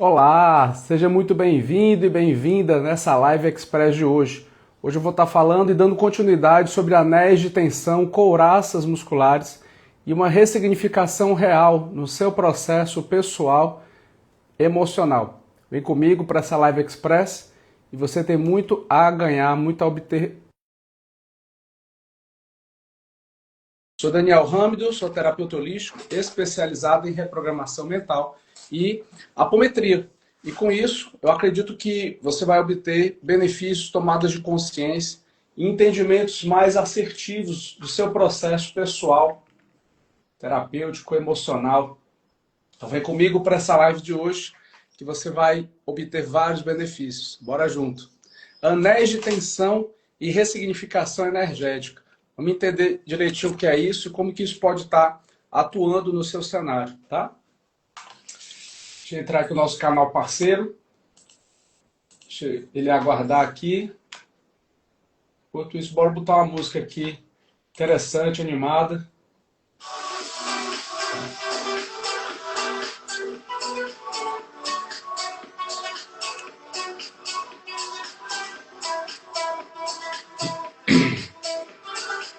Olá, seja muito bem-vindo e bem-vinda nessa Live Express de hoje. Hoje eu vou estar falando e dando continuidade sobre anéis de tensão, couraças musculares e uma ressignificação real no seu processo pessoal emocional. Vem comigo para essa Live Express e você tem muito a ganhar, muito a obter. Sou Daniel Râmido, sou terapeuta holístico especializado em reprogramação mental e apometria. E com isso, eu acredito que você vai obter benefícios, tomadas de consciência e entendimentos mais assertivos do seu processo pessoal, terapêutico, emocional. Então vem comigo para essa live de hoje que você vai obter vários benefícios. Bora junto. Anéis de tensão e ressignificação energética. Vamos entender direitinho o que é isso e como que isso pode estar atuando no seu cenário, tá? Deixa eu entrar aqui no nosso canal parceiro. Deixa ele aguardar aqui. Enquanto isso, bora botar uma música aqui interessante, animada.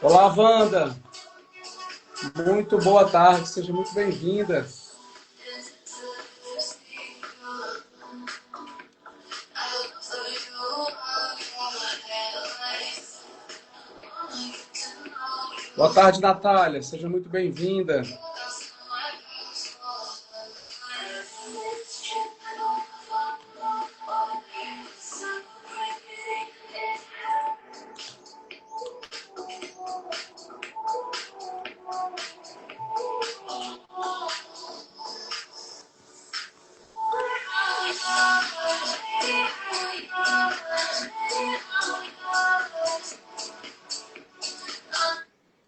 Olá, Wanda! Muito boa tarde, seja muito bem-vinda. Boa tarde, Natália, seja muito bem-vinda.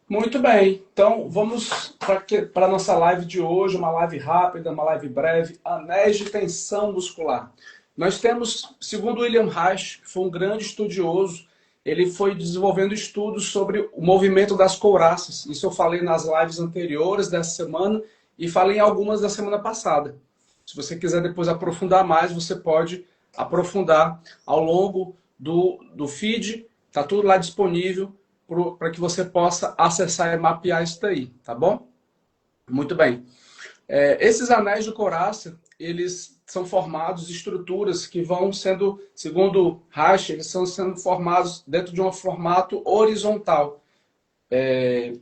Muito bem, então vamos para a nossa live de hoje, uma live rápida, uma live breve, anéis de tensão muscular. Nós temos, segundo William Reich, que foi um grande estudioso, ele foi desenvolvendo estudos sobre o movimento das couraças. Isso eu falei nas lives anteriores dessa semana e falei em algumas da semana passada. Se você quiser depois aprofundar mais, você pode aprofundar ao longo do feed, está tudo lá disponível, para que você possa acessar e mapear isso daí, tá bom? Muito bem. Esses anéis de couraça, eles são formados de estruturas que vão sendo, segundo Reich, eles são sendo formados dentro de um formato horizontal.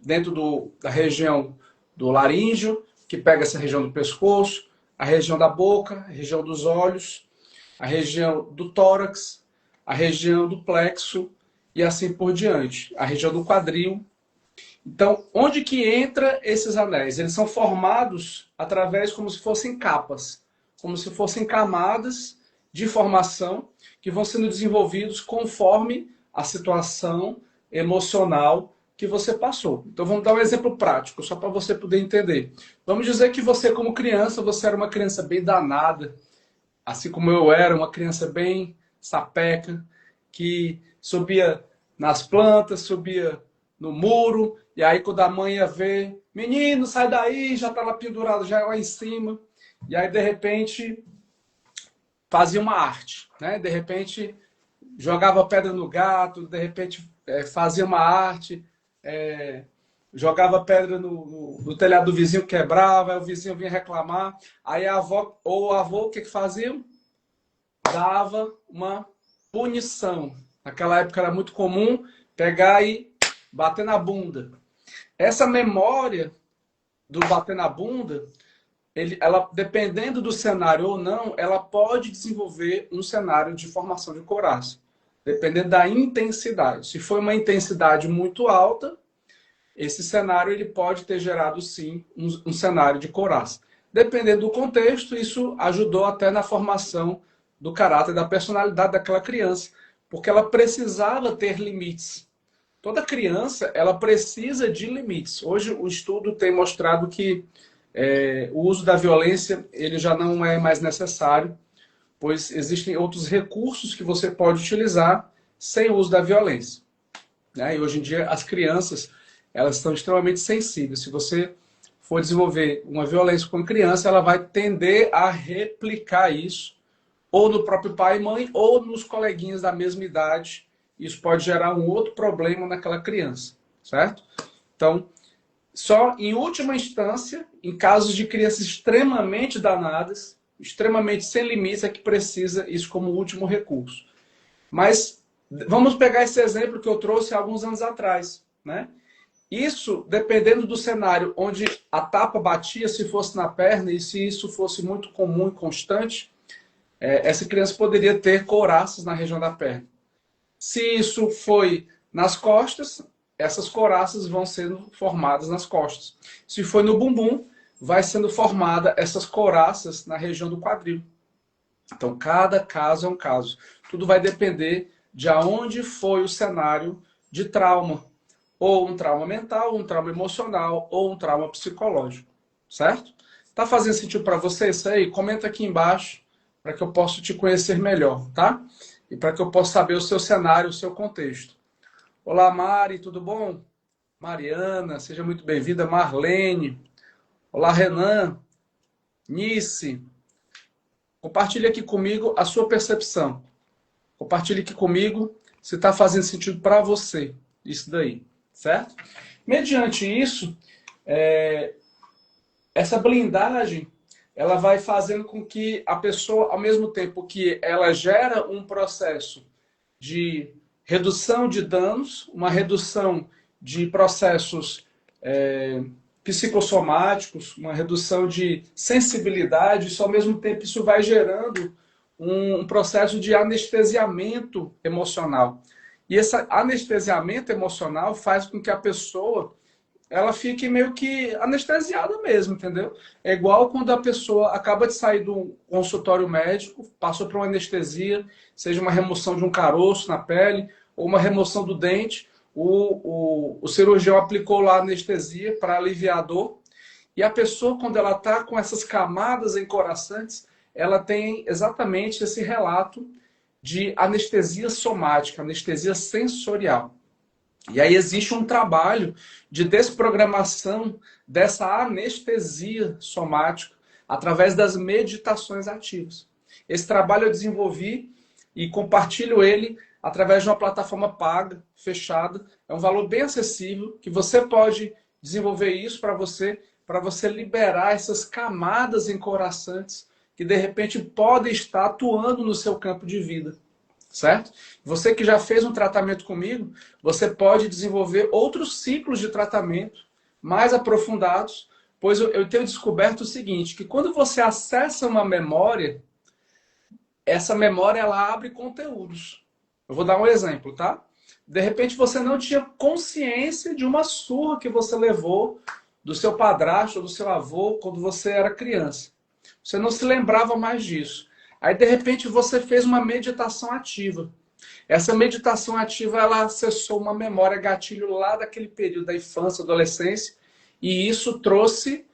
Dentro da região do laríngeo, que pega essa região do pescoço, a região da boca, a região dos olhos, a região do tórax, a região do plexo, e assim por diante, a região do quadril. Então, onde que entra esses anéis? Eles são formados através como se fossem capas, como se fossem camadas de formação que vão sendo desenvolvidos conforme a situação emocional que você passou. Então, vamos dar um exemplo prático, só para você poder entender. Vamos dizer que você, como criança, você era uma criança bem danada, assim como eu era, uma criança bem sapeca, que subia nas plantas, subia no muro, e aí quando a mãe ia ver, menino, sai daí, já estava pendurado já lá em cima, e aí de repente fazia uma arte, né? De repente jogava pedra no gato, de repente fazia uma arte, jogava pedra no telhado do vizinho, quebrava, aí o vizinho vinha reclamar, aí a avó ou o avô, o que faziam? Dava uma punição. Naquela época era muito comum pegar e bater na bunda. Essa memória do bater na bunda, ela, dependendo do cenário ou não, ela pode desenvolver um cenário de formação de couraça. Dependendo da intensidade. Se for uma intensidade muito alta, esse cenário ele pode ter gerado, sim, um cenário de couraça. Dependendo do contexto, isso ajudou até na formação do caráter, da personalidade daquela criança, porque ela precisava ter limites. Toda criança, ela precisa de limites. Hoje o estudo tem mostrado que o uso da violência ele já não é mais necessário, pois existem outros recursos que você pode utilizar sem o uso da violência. Né? E hoje em dia as crianças elas estão extremamente sensíveis. Se você for desenvolver uma violência com a criança, ela vai tender a replicar isso, ou no próprio pai e mãe, ou nos coleguinhas da mesma idade. Isso pode gerar um outro problema naquela criança, certo? Então, só em última instância, em casos de crianças extremamente danadas, extremamente sem limites, é que precisa isso como último recurso. Mas vamos pegar esse exemplo que eu trouxe há alguns anos atrás, né? Isso, dependendo do cenário onde a tapa batia, se fosse na perna, e se isso fosse muito comum e constante, essa criança poderia ter couraças na região da perna. Se isso foi nas costas, essas couraças vão sendo formadas nas costas. Se foi no bumbum, vai sendo formada essas couraças na região do quadril. Então, cada caso é um caso. Tudo vai depender de aonde foi o cenário de trauma. Ou um trauma mental, um trauma emocional, ou um trauma psicológico. Certo? Tá fazendo sentido para você isso aí? Comenta aqui embaixo para que eu possa te conhecer melhor, tá? E para que eu possa saber o seu cenário, o seu contexto. Olá, Mari, tudo bom? Mariana, seja muito bem-vinda. Marlene. Olá, Renan. Nice. Compartilhe aqui comigo a sua percepção. Compartilhe aqui comigo se está fazendo sentido para você isso daí, certo? Mediante isso, essa blindagem, ela vai fazendo com que a pessoa, ao mesmo tempo que ela gera um processo de redução de danos, uma redução de processos psicossomáticos, uma redução de sensibilidade, isso ao mesmo tempo isso vai gerando um processo de anestesiamento emocional. E esse anestesiamento emocional faz com que a pessoa ela fique meio que anestesiada mesmo, entendeu? É igual quando a pessoa acaba de sair do consultório médico, passou por uma anestesia, seja uma remoção de um caroço na pele ou uma remoção do dente, o cirurgião aplicou lá a anestesia para aliviar a dor, e a pessoa, quando ela está com essas camadas encoraçantes, ela tem exatamente esse relato de anestesia somática, anestesia sensorial. E aí existe um trabalho de desprogramação dessa anestesia somática através das meditações ativas. Esse trabalho eu desenvolvi e compartilho ele através de uma plataforma paga, fechada. É um valor bem acessível, que você pode desenvolver isso para você liberar essas camadas encoraçantes que de repente podem estar atuando no seu campo de vida. Certo? Você que já fez um tratamento comigo, você pode desenvolver outros ciclos de tratamento mais aprofundados, pois eu tenho descoberto o seguinte, que quando você acessa uma memória, essa memória ela abre conteúdos. Eu vou dar um exemplo, tá? De repente você não tinha consciência de uma surra que você levou do seu padrasto ou do seu avô quando você era criança. Você não se lembrava mais disso. Aí, de repente, você fez uma meditação ativa. Essa meditação ativa, ela acessou uma memória gatilho lá daquele período da infância, adolescência, e isso trouxe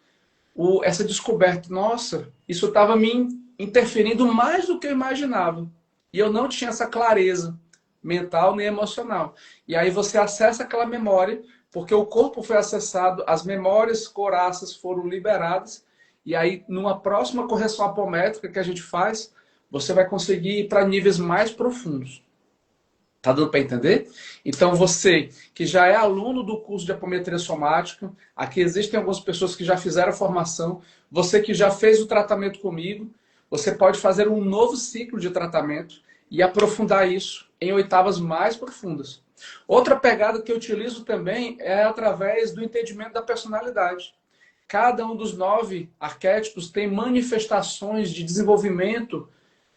essa descoberta. Nossa, isso estava me interferindo mais do que eu imaginava. E eu não tinha essa clareza mental nem emocional. E aí você acessa aquela memória, porque o corpo foi acessado, as memórias coraças foram liberadas, e aí, numa próxima correção apométrica que a gente faz, você vai conseguir ir para níveis mais profundos. Tá dando para entender? Então, você que já é aluno do curso de apometria somática, aqui existem algumas pessoas que já fizeram a formação, você que já fez o tratamento comigo, você pode fazer um novo ciclo de tratamento e aprofundar isso em oitavas mais profundas. Outra pegada que eu utilizo também é através do entendimento da personalidade. Cada um dos 9 arquétipos tem manifestações de desenvolvimento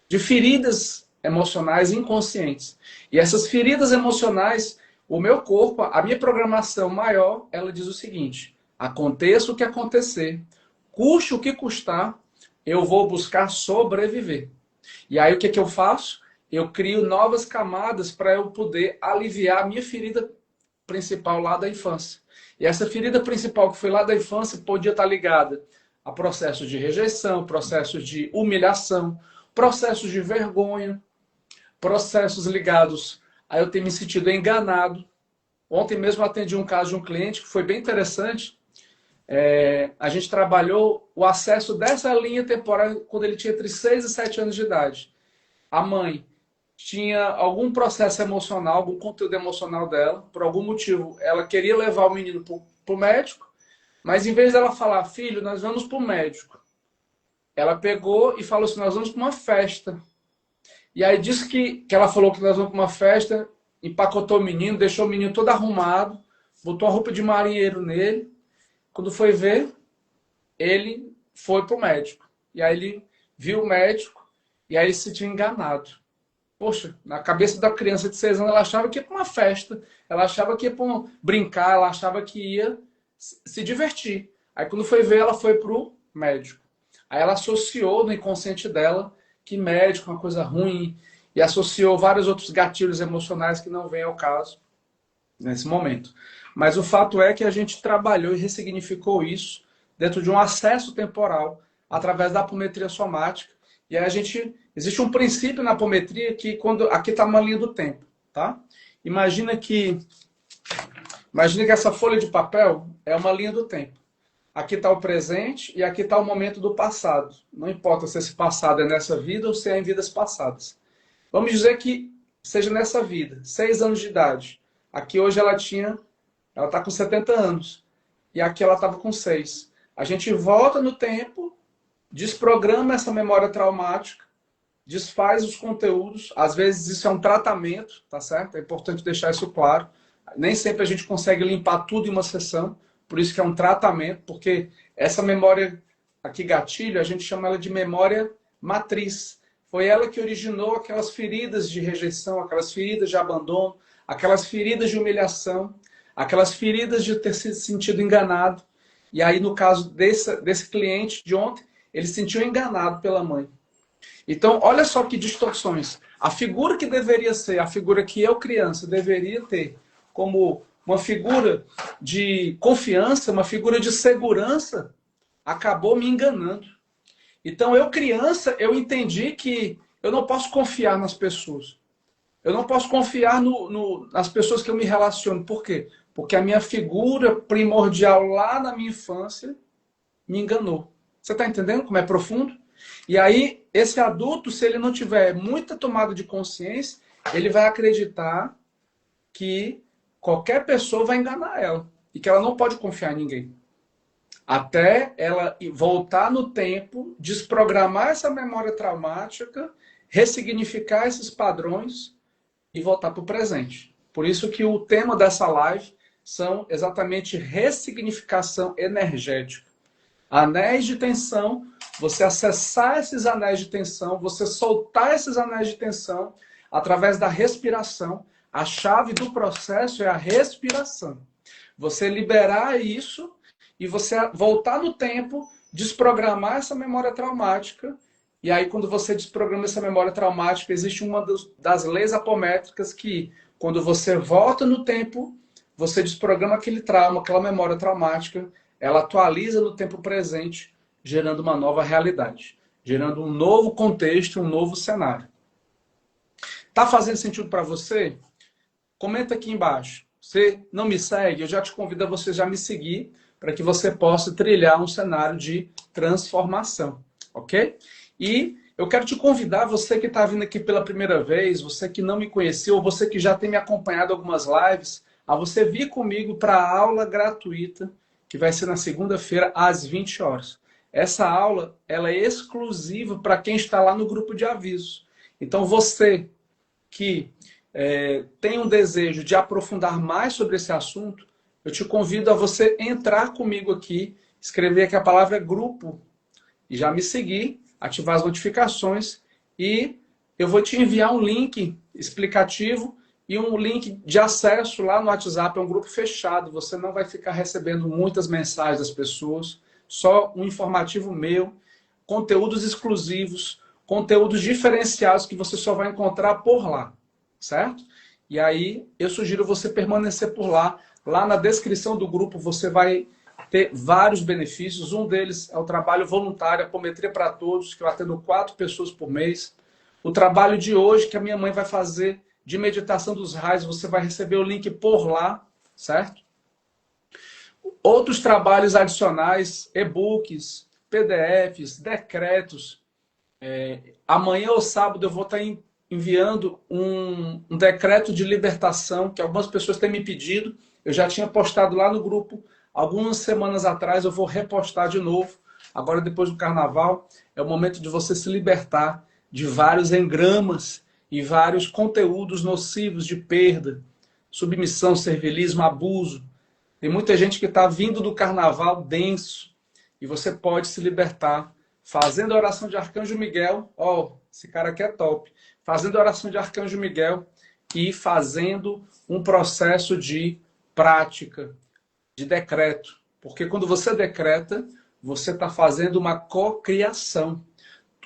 de feridas emocionais inconscientes. E essas feridas emocionais, o meu corpo, a minha programação maior, ela diz o seguinte: aconteça o que acontecer, custe o que custar, eu vou buscar sobreviver. E aí o que eu faço? Eu crio novas camadas para eu poder aliviar a minha ferida principal lá da infância. E essa ferida principal que foi lá da infância podia estar ligada a processos de rejeição, processos de humilhação, processos de vergonha, processos ligados a eu ter me sentido enganado. Ontem mesmo eu atendi um caso de um cliente que foi bem interessante. a gente trabalhou o acesso dessa linha temporal quando ele tinha entre 6 e 7 anos de idade. A mãe tinha algum processo emocional, algum conteúdo emocional dela, por algum motivo, ela queria levar o menino para o médico, mas em vez dela falar, filho, nós vamos para o médico, ela pegou e falou assim, nós vamos para uma festa. E aí disse que ela falou que nós vamos para uma festa, empacotou o menino, deixou o menino todo arrumado, botou a roupa de marinheiro nele. Quando foi ver, ele foi para o médico. E aí ele viu o médico e aí ele se tinha enganado. Poxa, na cabeça da criança de 6 anos, ela achava que ia para uma festa, ela achava que ia para brincar, ela achava que ia se divertir. Aí quando foi ver, ela foi para o médico. Aí ela associou no inconsciente dela que médico é uma coisa ruim e associou vários outros gatilhos emocionais que não vêm ao caso nesse momento. Mas o fato é que a gente trabalhou e ressignificou isso dentro de um acesso temporal através da apometria somática. E aí existe um princípio na apometria que aqui está uma linha do tempo, tá? Imagina que essa folha de papel é uma linha do tempo. Aqui está o presente e aqui está o momento do passado. Não importa se esse passado é nessa vida ou se é em vidas passadas. Vamos dizer que seja nessa vida, 6 anos de idade. Aqui hoje ela está com 70 anos. E aqui ela estava com 6. A gente volta no tempo, desprograma essa memória traumática, desfaz os conteúdos. Às vezes isso é um tratamento, tá certo? É importante deixar isso claro. Nem sempre a gente consegue limpar tudo em uma sessão. Por isso que é um tratamento, porque essa memória aqui gatilho, a gente chama ela de memória matriz. Foi ela que originou aquelas feridas de rejeição, aquelas feridas de abandono, aquelas feridas de humilhação, aquelas feridas de ter se sentido enganado. E aí, no caso desse cliente de ontem, ele se sentiu enganado pela mãe. Então, olha só que distorções. A figura que deveria ser, a figura que eu, criança, deveria ter como uma figura de confiança, uma figura de segurança, acabou me enganando. Então, eu, criança, eu entendi que eu não posso confiar nas pessoas. Eu não posso confiar nas pessoas que eu me relaciono. Por quê? Porque a minha figura primordial lá na minha infância me enganou. Você está entendendo como é profundo? E aí, esse adulto, se ele não tiver muita tomada de consciência, ele vai acreditar que qualquer pessoa vai enganar ela. E que ela não pode confiar em ninguém. Até ela voltar no tempo, desprogramar essa memória traumática, ressignificar esses padrões e voltar para o presente. Por isso que o tema dessa live são exatamente ressignificação energética. Anéis de tensão, você acessar esses anéis de tensão, você soltar esses anéis de tensão através da respiração. A chave do processo é a respiração. Você liberar isso e você voltar no tempo, desprogramar essa memória traumática. E aí, quando você desprograma essa memória traumática, existe uma das leis apométricas que, quando você volta no tempo, você desprograma aquele trauma, aquela memória traumática, ela atualiza no tempo presente, gerando uma nova realidade, gerando um novo contexto, um novo cenário. Tá fazendo sentido para você? Comenta aqui embaixo. Você não me segue? Eu já te convido a você já me seguir para que você possa trilhar um cenário de transformação, ok? E eu quero te convidar, você que está vindo aqui pela primeira vez, você que não me conheceu, ou você que já tem me acompanhado algumas lives, a você vir comigo para a aula gratuita, que vai ser na segunda-feira, às 20 horas. Essa aula, ela é exclusiva para quem está lá no grupo de avisos. Então, você que tem um desejo de aprofundar mais sobre esse assunto, eu te convido a você entrar comigo aqui, escrever aqui a palavra grupo, e já me seguir, ativar as notificações, e eu vou te enviar um link explicativo e um link de acesso lá no WhatsApp, é um grupo fechado, você não vai ficar recebendo muitas mensagens das pessoas, só um informativo meu, conteúdos exclusivos, conteúdos diferenciados que você só vai encontrar por lá, certo? E aí eu sugiro você permanecer por lá. Lá na descrição do grupo você vai ter vários benefícios. Um deles é o trabalho voluntário, Apometria para Todos, que eu atendo 4 pessoas por mês. O trabalho de hoje, que a minha mãe vai fazer, de meditação dos raios, você vai receber o link por lá, certo? Outros trabalhos adicionais, e-books, PDFs, decretos. Amanhã ou sábado eu vou estar enviando um decreto de libertação que algumas pessoas têm me pedido. Eu já tinha postado lá no grupo algumas semanas atrás, eu vou repostar de novo. Agora, depois do carnaval, é o momento de você se libertar de vários engramas e vários conteúdos nocivos de perda, submissão, servilismo, abuso. Tem muita gente que está vindo do carnaval denso e você pode se libertar fazendo a oração de Arcanjo Miguel. Ó, esse cara aqui é top. Fazendo a oração de Arcanjo Miguel e fazendo um processo de prática, de decreto. Porque quando você decreta, você está fazendo uma cocriação.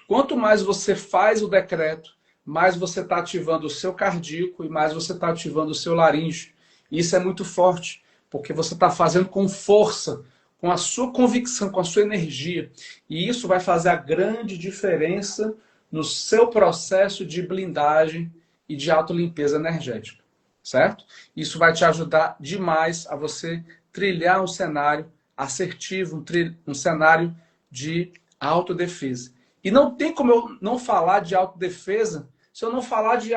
Quanto mais você faz o decreto, mais você está ativando o seu cardíaco e mais você está ativando o seu laríngeo. Isso é muito forte, porque você está fazendo com força, com a sua convicção, com a sua energia. E isso vai fazer a grande diferença no seu processo de blindagem e de autolimpeza energética, certo? Isso vai te ajudar demais a você trilhar um cenário assertivo, um cenário de autodefesa. E não tem como eu não falar de autodefesa se eu não falar de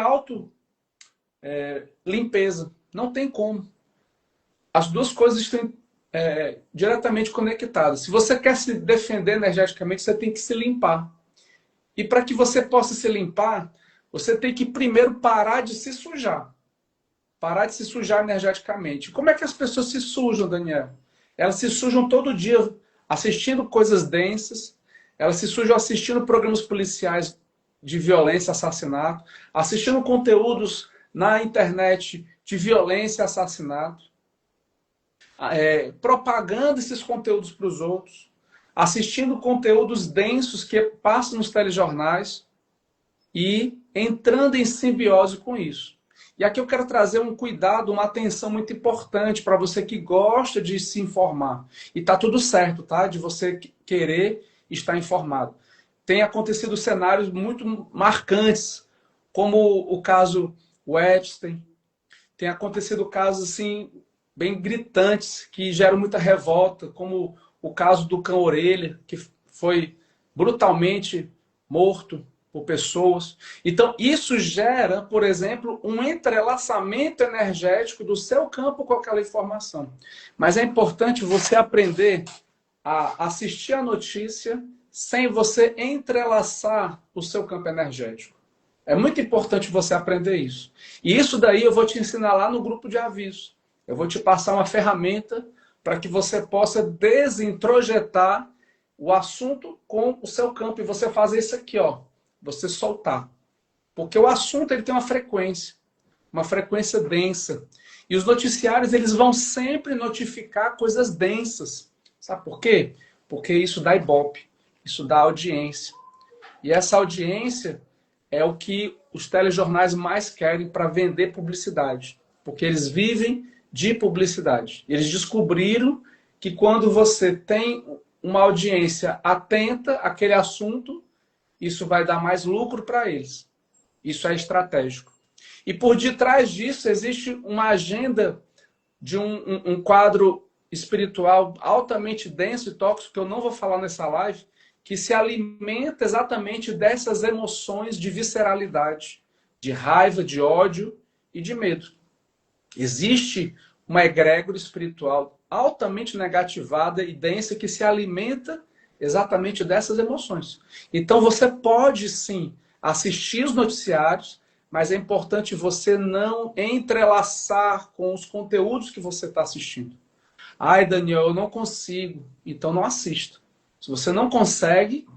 limpeza. Não tem como. As duas coisas estão diretamente conectadas. Se você quer se defender energeticamente, você tem que se limpar. E para que você possa se limpar, você tem que primeiro parar de se sujar. Parar de se sujar energeticamente. Como é que as pessoas se sujam, Daniel? Elas se sujam todo dia assistindo coisas densas, elas se sujam assistindo programas policiais de violência, assassinato, assistindo conteúdos na internet de violência e assassinato, propagando esses conteúdos para os outros, assistindo conteúdos densos que passam nos telejornais e entrando em simbiose com isso. E aqui eu quero trazer um cuidado, uma atenção muito importante para você que gosta de se informar. E tá tudo certo, tá? De você querer estar informado. Tem acontecido cenários muito marcantes, como o caso Epstein. Tem acontecido casos assim bem gritantes que geram muita revolta, como o caso do cão orelha, que foi brutalmente morto por pessoas. Então, isso gera, por exemplo, um entrelaçamento energético do seu campo com aquela informação. Mas é importante você aprender a assistir a notícia sem você entrelaçar o seu campo energético. É muito importante você aprender isso. E isso daí eu vou te ensinar lá no grupo de aviso. Eu vou te passar uma ferramenta para que você possa desintrojetar o assunto com o seu campo. E você fazer isso aqui, ó. Você soltar. Porque o assunto ele tem uma frequência densa. E os noticiários eles vão sempre notificar coisas densas. Sabe por quê? Porque isso dá ibope, isso dá audiência. E essa audiência é o que os telejornais mais querem para vender publicidade. Porque eles vivem de publicidade. Eles descobriram que quando você tem uma audiência atenta àquele assunto, isso vai dar mais lucro para eles. Isso é estratégico. E por detrás disso existe uma agenda de um quadro espiritual altamente denso e tóxico, que eu não vou falar nessa live, que se alimenta exatamente dessas emoções de visceralidade, de raiva, de ódio e de medo. Existe uma egrégora espiritual altamente negativada e densa que se alimenta exatamente dessas emoções. Então você pode sim assistir os noticiários, mas é importante você não entrelaçar com os conteúdos que você está assistindo. Ai, Daniel, eu não consigo. Então não assista. Se você não consegue,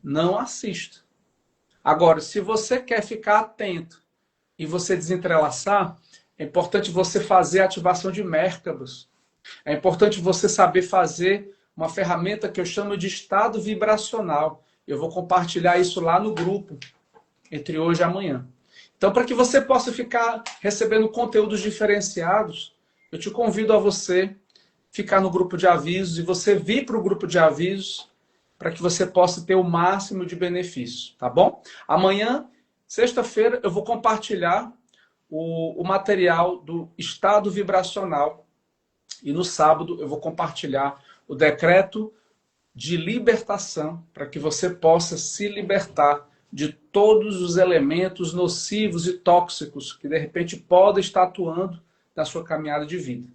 não assista. Agora, se você quer ficar atento e você desentrelaçar, é importante você fazer a ativação de Mérkabas. É importante você saber fazer uma ferramenta que eu chamo de estado vibracional. Eu vou compartilhar isso lá no grupo, entre hoje e amanhã. Então, para que você possa ficar recebendo conteúdos diferenciados, eu te convido a você ficar no grupo de avisos e você vir para o grupo de avisos para que você possa ter o máximo de benefício, tá bom? Amanhã, sexta-feira, eu vou compartilhar o material do estado vibracional E no sábado eu vou compartilhar o decreto de libertação, para que você possa se libertar de todos os elementos nocivos e tóxicos que de repente podem estar atuando na sua caminhada de vida.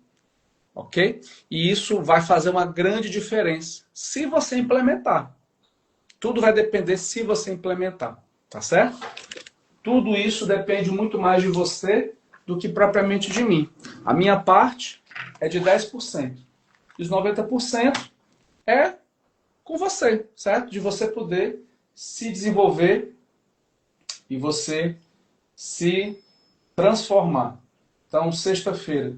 Ok? E isso vai fazer uma grande diferença se você implementar. Tudo vai depender se você implementar. Tá certo? Tudo isso depende muito mais de você do que propriamente de mim. A minha parte é de 10%. E os 90% é com você, certo? De você poder se desenvolver e você se transformar. Então, sexta-feira,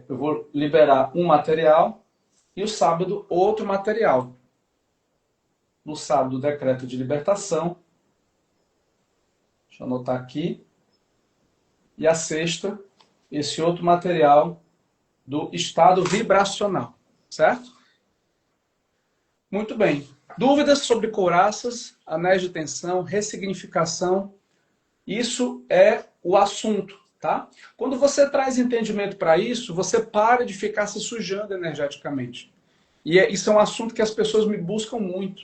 eu vou liberar um material e o sábado, outro material. No sábado, o decreto de libertação. Deixa eu anotar aqui. E a sexta, esse outro material do estado vibracional, certo? Muito bem. Dúvidas sobre couraças, anéis de tensão, ressignificação, isso é o assunto, tá? Quando você traz entendimento para isso, você para de ficar se sujando energeticamente. E isso é um assunto que as pessoas me buscam muito.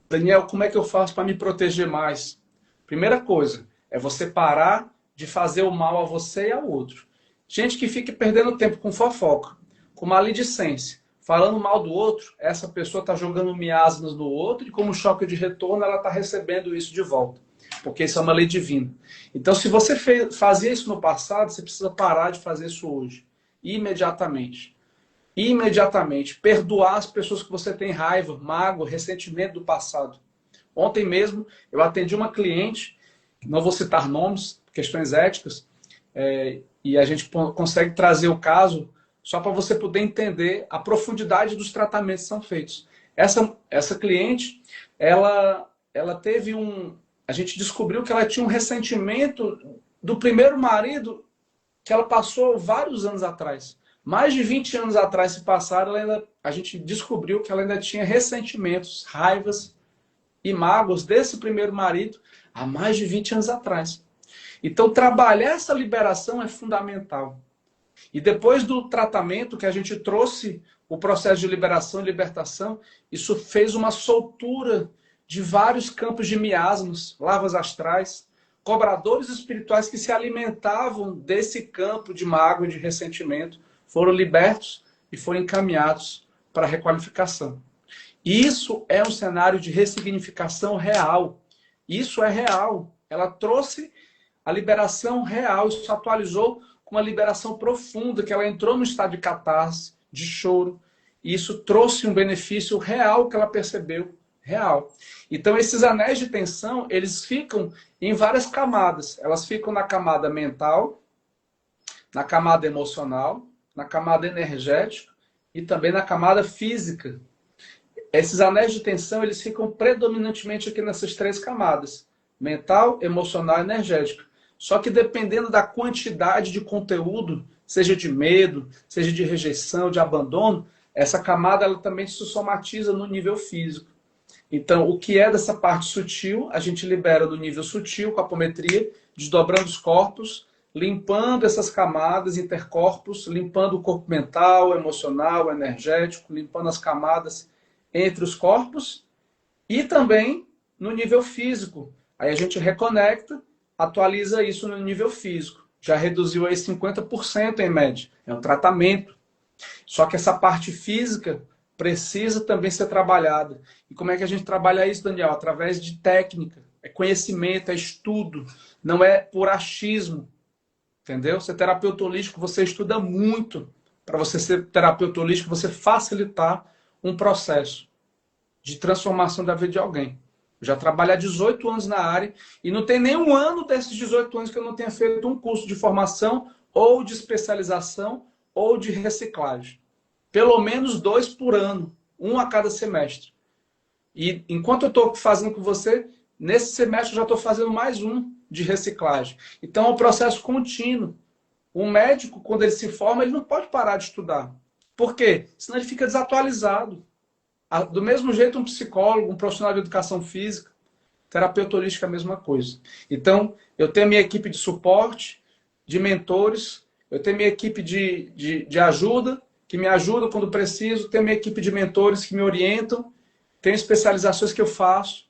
Daniel, como é que eu faço para me proteger mais? Primeira coisa, é você parar de fazer o mal a você e ao outro. Gente que fica perdendo tempo com fofoca, com maledicência, falando mal do outro, essa pessoa está jogando miasmas no outro e como choque de retorno ela está recebendo isso de volta. Porque isso é uma lei divina. Então se você fazia isso no passado, você precisa parar de fazer isso hoje. Imediatamente. Imediatamente. Perdoar as pessoas que você tem raiva, mágoa, ressentimento do passado. Ontem mesmo eu atendi uma cliente, não vou citar nomes, questões éticas, e a gente consegue trazer o caso só para você poder entender a profundidade dos tratamentos que são feitos. Essa cliente, ela teve a gente descobriu que ela tinha um ressentimento do primeiro marido que ela passou vários anos atrás. Mais de 20 anos atrás se passaram, a gente descobriu que ela ainda tinha ressentimentos, raivas e mágoas desse primeiro marido há mais de 20 anos atrás. Então, trabalhar essa liberação é fundamental. E depois do tratamento que a gente trouxe o processo de liberação e libertação, isso fez uma soltura de vários campos de miasmas, lavas astrais, cobradores espirituais que se alimentavam desse campo de mágoa e de ressentimento, foram libertos e foram encaminhados para a requalificação. Isso é um cenário de ressignificação real. Isso é real. Ela trouxe a liberação real, isso atualizou com uma liberação profunda, que ela entrou no estado de catarse, de choro, e isso trouxe um benefício real que ela percebeu, real. Então, esses anéis de tensão, eles ficam em várias camadas. Elas ficam na camada mental, na camada emocional, na camada energética e também na camada física. Esses anéis de tensão, eles ficam predominantemente aqui nessas três camadas. Mental, emocional e energética. Só que dependendo da quantidade de conteúdo, seja de medo, seja de rejeição, de abandono, essa camada ela também se somatiza no nível físico. Então, o que é dessa parte sutil, a gente libera do nível sutil, com a apometria, desdobrando os corpos, limpando essas camadas, intercorpos, limpando o corpo mental, emocional, energético, limpando as camadas entre os corpos e também no nível físico. Aí a gente reconecta, atualiza isso no nível físico. Já reduziu aí 50% em média. É um tratamento. Só que essa parte física precisa também ser trabalhada. E como é que a gente trabalha isso, Daniel? Através de técnica. É conhecimento, é estudo. Não é por achismo. Entendeu? Ser terapeuta holístico, você estuda muito. Para você ser terapeuta holístico, você facilitar um processo de transformação da vida de alguém. Eu já trabalho há 18 anos na área e não tem nenhum ano desses 18 anos que eu não tenha feito um curso de formação ou de especialização ou de reciclagem. Pelo menos 2 por ano, um a cada semestre. E enquanto eu estou fazendo com você, nesse semestre eu já estou fazendo mais um de reciclagem. Então é um processo contínuo. Um médico, quando ele se forma, ele não pode parar de estudar. Por quê? Senão ele fica desatualizado. Do mesmo jeito, um psicólogo, um profissional de educação física, terapeuta holístico é a mesma coisa. Então, eu tenho a minha equipe de suporte, de mentores, Eu tenho minha equipe de ajuda, que me ajuda quando preciso, tenho minha equipe de mentores que me orientam, tenho especializações que eu faço.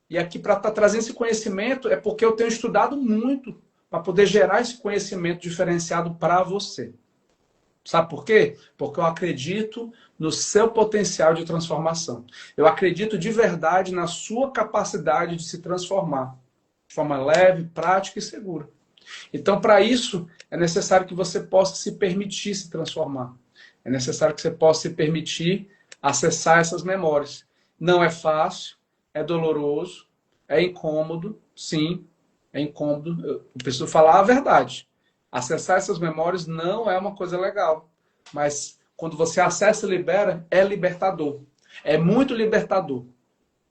E aqui, para estar trazendo esse conhecimento, é porque eu tenho estudado muito para poder gerar esse conhecimento diferenciado para você. Sabe por quê? Porque eu acredito no seu potencial de transformação. Eu acredito de verdade na sua capacidade de se transformar de forma leve, prática e segura. Então, para isso, é necessário que você possa se permitir se transformar. É necessário que você possa se permitir acessar essas memórias. Não é fácil, é doloroso, é incômodo, sim, é incômodo. Eu preciso falar a verdade. Acessar essas memórias não é uma coisa legal. Mas quando você acessa e libera, é libertador. É muito libertador.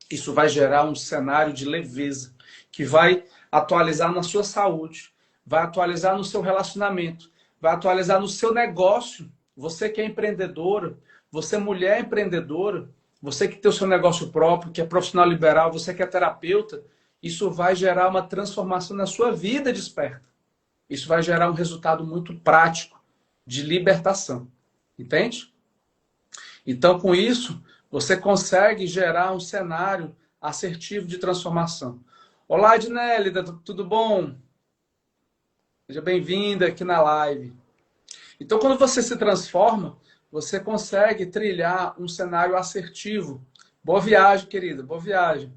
Isso vai gerar um cenário de leveza, que vai atualizar na sua saúde, vai atualizar no seu relacionamento, vai atualizar no seu negócio. Você que é empreendedora, você mulher empreendedora, você que tem o seu negócio próprio, que é profissional liberal, você que é terapeuta, isso vai gerar uma transformação na sua vida desperta. Isso vai gerar um resultado muito prático de libertação. Entende? Então, com isso, você consegue gerar um cenário assertivo de transformação. Olá, Ednélida, tudo bom? Seja bem-vinda aqui na live. Então, quando você se transforma, você consegue trilhar um cenário assertivo. Boa viagem, querida, boa viagem.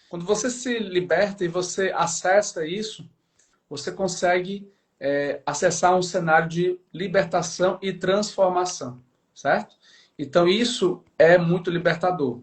Quando você se liberta e você acessa isso, você consegue acessar um cenário de libertação e transformação, certo? Então, isso é muito libertador.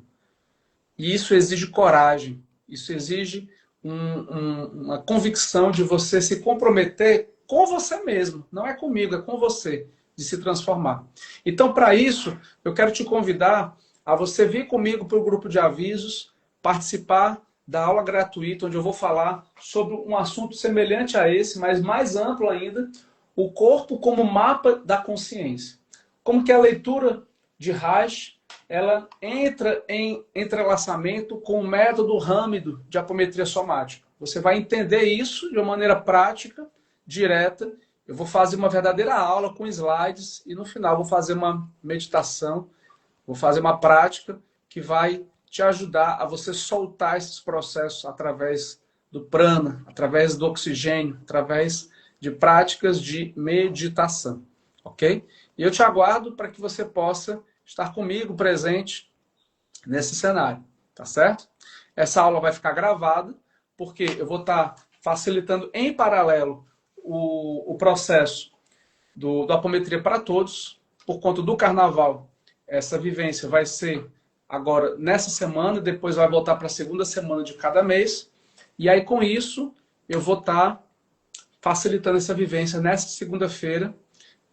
E isso exige coragem, isso exige uma convicção de você se comprometer com você mesmo, não é comigo, é com você, de se transformar. Então, para isso, eu quero te convidar a você vir comigo para o grupo de avisos, participar da aula gratuita, onde eu vou falar sobre um assunto semelhante a esse, mas mais amplo ainda, o corpo como mapa da consciência. Como que a leitura de Reich, ela entra em entrelaçamento com o método râmido de apometria somática. Você vai entender isso de uma maneira prática, direta. Eu vou fazer uma verdadeira aula com slides e no final vou fazer uma meditação, vou fazer uma prática que vai te ajudar a você soltar esses processos através do prana, através do oxigênio, através de práticas de meditação, ok? E eu te aguardo para que você possa estar comigo presente nesse cenário, tá certo? Essa aula vai ficar gravada, porque eu vou estar facilitando em paralelo o processo do Apometria para Todos, por conta do carnaval. Essa vivência vai ser agora nessa semana, depois vai voltar para a segunda semana de cada mês. E aí, com isso, eu vou estar facilitando essa vivência nessa segunda-feira,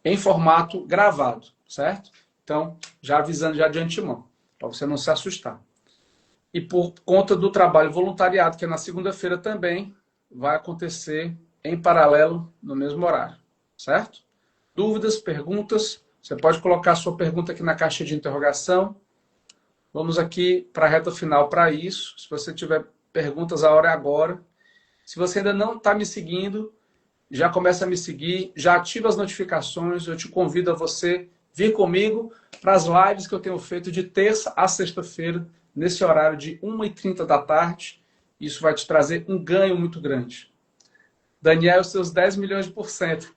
em formato gravado, certo? Então, já avisando já de antemão, para você não se assustar. E por conta do trabalho voluntariado, que é na segunda-feira também, vai acontecer em paralelo no mesmo horário, certo? Dúvidas, perguntas, você pode colocar a sua pergunta aqui na caixa de interrogação. Vamos aqui para a reta final para isso. Se você tiver perguntas, a hora é agora. Se você ainda não está me seguindo, já começa a me seguir, já ativa as notificações. Eu te convido a você vir comigo para as lives que eu tenho feito de terça a sexta-feira, nesse horário de 1h30 da tarde. Isso vai te trazer um ganho muito grande. Daniel, seus 10 milhões de %.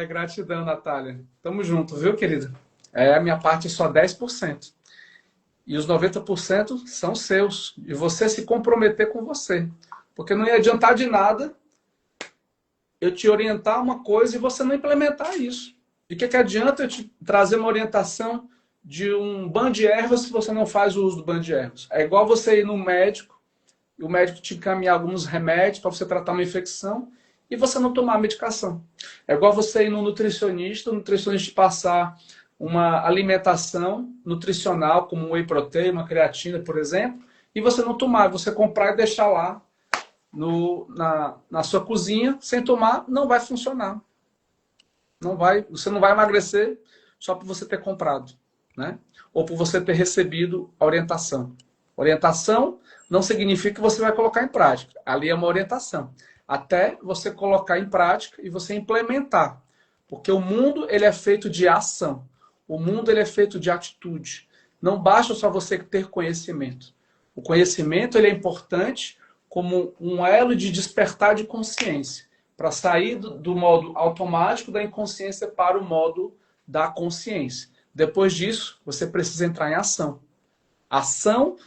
Gratidão, Natália. Tamo junto, viu, querida? A minha parte é só 10%. E os 90% são seus. E você se comprometer com você. Porque não ia adiantar de nada eu te orientar uma coisa e você não implementar isso. De que adianta eu te trazer uma orientação de um banho de ervas se você não faz o uso do banho de ervas? É igual você ir no médico e o médico te encaminhar alguns remédios para você tratar uma infecção e você não tomar a medicação. É igual você ir no nutricionista, o nutricionista te passar uma alimentação nutricional, como um whey protein, uma creatina, por exemplo, e você não tomar, você comprar e deixar lá na sua cozinha, sem tomar, não vai funcionar. Você não vai emagrecer só por você ter comprado, né? Ou por você ter recebido a orientação. Orientação não significa que você vai colocar em prática. Ali é uma orientação. até você colocar em prática e você implementar. Porque o mundo ele é feito de ação. O mundo ele é feito de atitude. Não basta só você ter conhecimento. O conhecimento ele é importante como um elo de despertar de consciência, para sair do modo automático da inconsciência para o modo da consciência. Depois disso, você precisa entrar em ação. Ação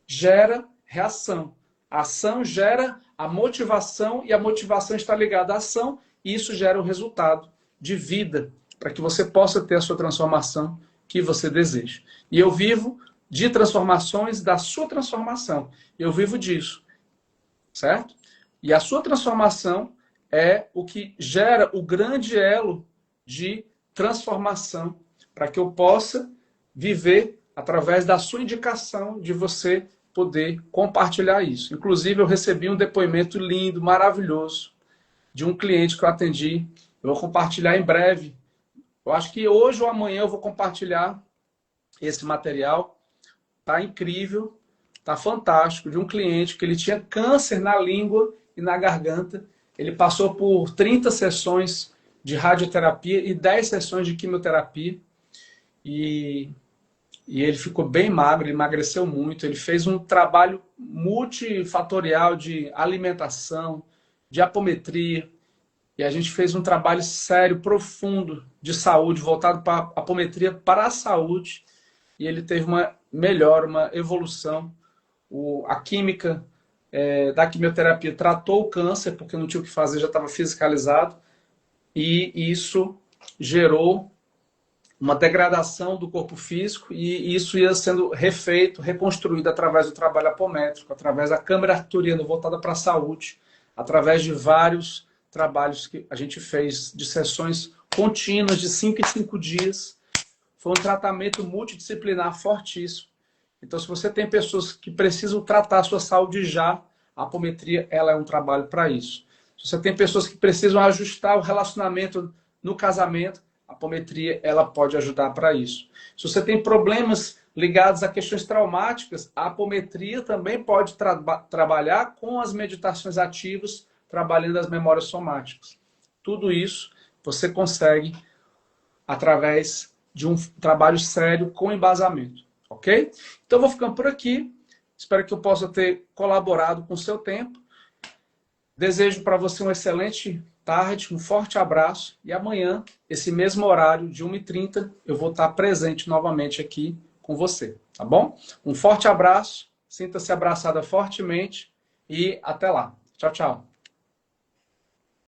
gera reação. Ação gera a motivação e a motivação está ligada à ação e isso gera um resultado de vida para que você possa ter a sua transformação que você deseja. E eu vivo de transformações da sua transformação. Eu vivo disso, certo? E a sua transformação é o que gera o grande elo de transformação para que eu possa viver através da sua indicação de você poder compartilhar isso. Inclusive, eu recebi um depoimento lindo, maravilhoso, de um cliente que eu atendi. Eu vou compartilhar em breve. Eu acho que hoje ou amanhã eu vou compartilhar esse material. Tá incrível, tá fantástico. De um cliente que ele tinha câncer na língua e na garganta. Ele passou por 30 sessões de radioterapia e 10 sessões de quimioterapia. E ele ficou bem magro, ele emagreceu muito. Ele fez um trabalho multifatorial de alimentação, de apometria. E a gente fez um trabalho sério, profundo, de saúde, voltado para a apometria para a saúde. E ele teve uma melhora, uma evolução. A química da quimioterapia tratou o câncer, porque não tinha o que fazer, já estava fiscalizado. E isso gerou uma degradação do corpo físico e isso ia sendo refeito, reconstruído através do trabalho apométrico, através da câmara arturiana voltada para a saúde, através de vários trabalhos que a gente fez de sessões contínuas de 5 em 5 dias. Foi um tratamento multidisciplinar fortíssimo. Então, se você tem pessoas que precisam tratar a sua saúde já, a apometria ela é um trabalho para isso. Se você tem pessoas que precisam ajustar o relacionamento no casamento, a apometria ela pode ajudar para isso. Se você tem problemas ligados a questões traumáticas, a apometria também pode trabalhar com as meditações ativas, trabalhando as memórias somáticas. Tudo isso você consegue através de um trabalho sério com embasamento, ok? Então eu vou ficando por aqui. Espero que eu possa ter colaborado com o seu tempo. Desejo para você uma excelente tarde, um forte abraço e amanhã, esse mesmo horário de 1h30, eu vou estar presente novamente aqui com você, tá bom? Um forte abraço, sinta-se abraçada fortemente e até lá. Tchau, tchau.